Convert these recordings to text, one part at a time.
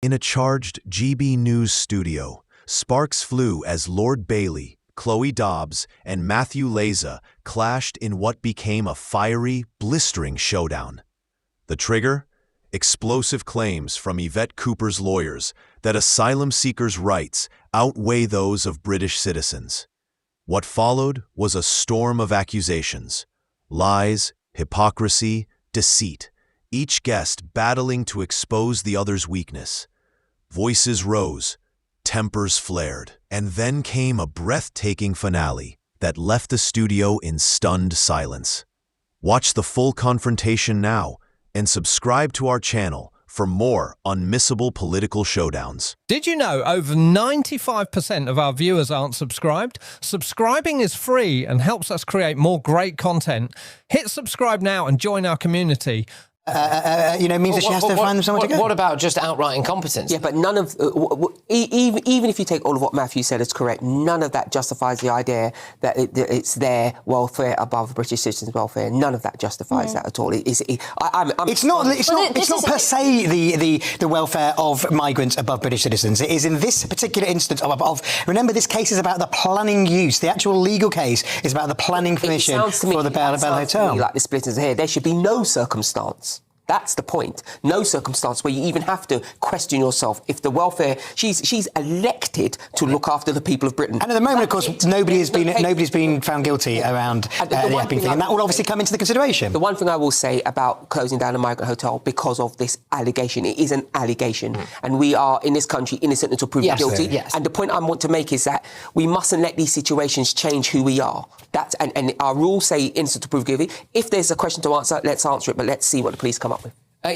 In a charged GB News studio, sparks flew as Lord Bailey, Chloe Dobbs, and Matthew Leza clashed in what became a fiery, blistering showdown. The trigger? Explosive claims from Yvette Cooper's lawyers that asylum seekers' rights outweigh those of British citizens. What followed was a storm of accusations, lies, hypocrisy, deceit, each guest battling to expose the other's weakness. Voices rose, tempers flared, and then came a breathtaking finale that left the studio in stunned silence. Watch the full confrontation now and subscribe to our channel for more unmissable political showdowns. Did you know over 95% of our viewers aren't subscribed? Subscribing is free and helps us create more great content. Hit subscribe now and join our community. Means that she has to find them somewhere to go. What about just outright incompetence? Yeah, but none of... even if you take all of what Matthew said as correct, none of that justifies the idea that it's their welfare above British citizens' welfare. None of that justifies that at all. It's not per se the welfare of migrants above British citizens. It is in this particular instance of remember, this case is about the planning use. The actual legal case is about the planning permission for the Bell Hotel. Like the splitters here, there should be no circumstance. That's the point. No circumstance where you even have to question yourself if the welfare... She's elected to look after the people of Britain. And at the moment, of course, nobody's been found guilty around the Epping thing, and that will obviously come into the consideration. The one thing I will say about closing down a migrant hotel because of this allegation, it is an allegation, and we are, in this country, innocent until proven guilty. Yes. And the point I want to make is that we mustn't let these situations change who we are. And our rules say innocent until proven guilty. If there's a question to answer, let's answer it, but let's see what the police come up with. I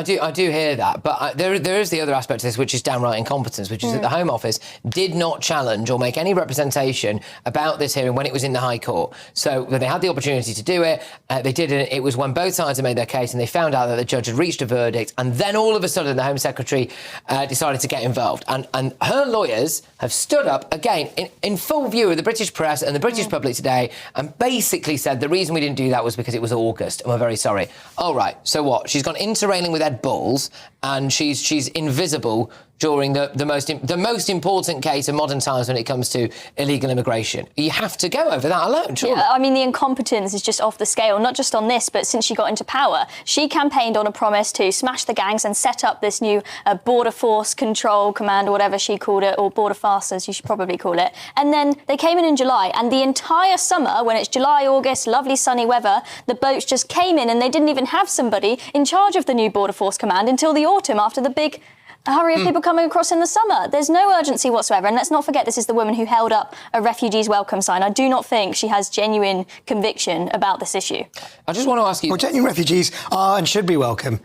do hear that, but there is the other aspect to this, which is downright incompetence, which is that the Home Office did not challenge or make any representation about this hearing when it was in the High Court. So when they had the opportunity to do it, they did it. It was when both sides had made their case and they found out that the judge had reached a verdict, and then all of a sudden the Home Secretary decided to get involved. And her lawyers have stood up, again, in full view of the British press and the British public today, and basically said the reason we didn't do that was because it was August, and we're very sorry. All right, so what? She's gone interrailing with Ed Balls, and she's invisible during the most important case of modern times when it comes to illegal immigration. You have to go over that alone, surely. Yeah, I mean, the incompetence is just off the scale, not just on this, but since she got into power. She campaigned on a promise to smash the gangs and set up this new border force control command, or whatever she called it, or border fast, as you should probably call it. And then they came in July, and the entire summer, when it's July, August, lovely sunny weather, the boats just came in, and they didn't even have somebody in charge of the new border force command until the autumn, after the big hurry of people coming across in the summer. There's no urgency whatsoever. And let's not forget, this is the woman who held up a refugees welcome sign. I do not think she has genuine conviction about this issue. I just want to ask you... Well, genuine refugees are and should be welcome.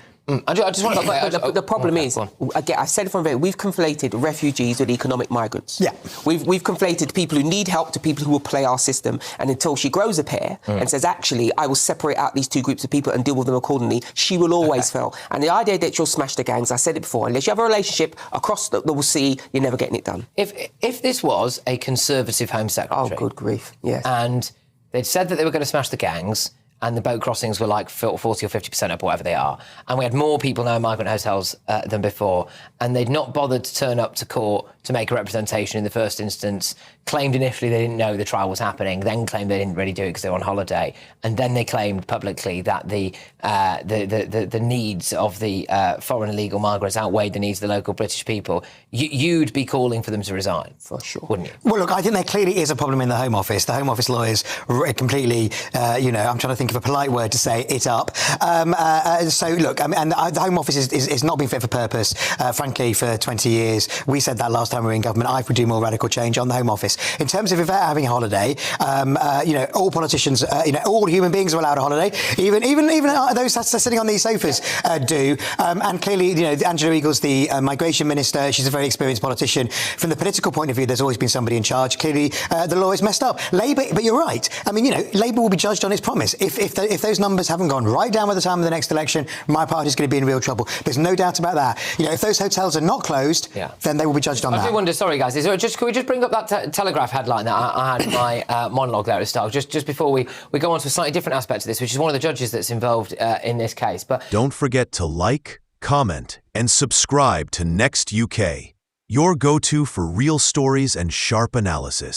I just want to... The problem is, again, I've said it from the very, we've conflated refugees with economic migrants. Yeah. We've conflated people who need help to people who will play our system. And until she grows a pair and says, actually, I will separate out these two groups of people and deal with them accordingly, she will always fail. And the idea that she'll smash the gangs, I said it before, unless you have a relationship across the sea, you're never getting it done. If this was a Conservative Home Secretary... Oh, good grief, yes. And they'd said that they were going to smash the gangs, and the boat crossings were like 40 or 50% up, whatever they are, and we had more people now in migrant hotels than before, and they'd not bothered to turn up to court to make a representation in the first instance, claimed initially they didn't know the trial was happening, then claimed they didn't really do it because they were on holiday, and then they claimed publicly that the needs of the foreign illegal migrants outweighed the needs of the local British people. You'd be calling for them to resign, for sure, wouldn't you? Well, look, I think there clearly is a problem in the Home Office. The Home Office lawyers completely, I'm trying to think of a polite word to say it up. So, look, and the Home Office is not been fit for purpose, frankly, for 20 years. We said that last time we were in government. I would do more radical change on the Home Office. In terms of Yvette having a holiday, all politicians, all human beings are allowed a holiday. Even those sitting on these sofas do. And clearly, Angela Eagles, the migration minister, she's a very experienced politician. From the political point of view, there's always been somebody in charge. Clearly, the law is messed up. Labour, but you're right. I mean, Labour will be judged on its promise. If those numbers haven't gone right down by the time of the next election, my party's going to be in real trouble. There's no doubt about that. If those hotels are not closed, then they will be judged on that. I do wonder, sorry guys, can we just bring up that Telegraph headline that I had in my monologue there at the start, just before we go on to a slightly different aspect of this, which is one of the judges that's involved in this case. But don't forget to like, comment, and subscribe to Next UK, your go-to for real stories and sharp analysis.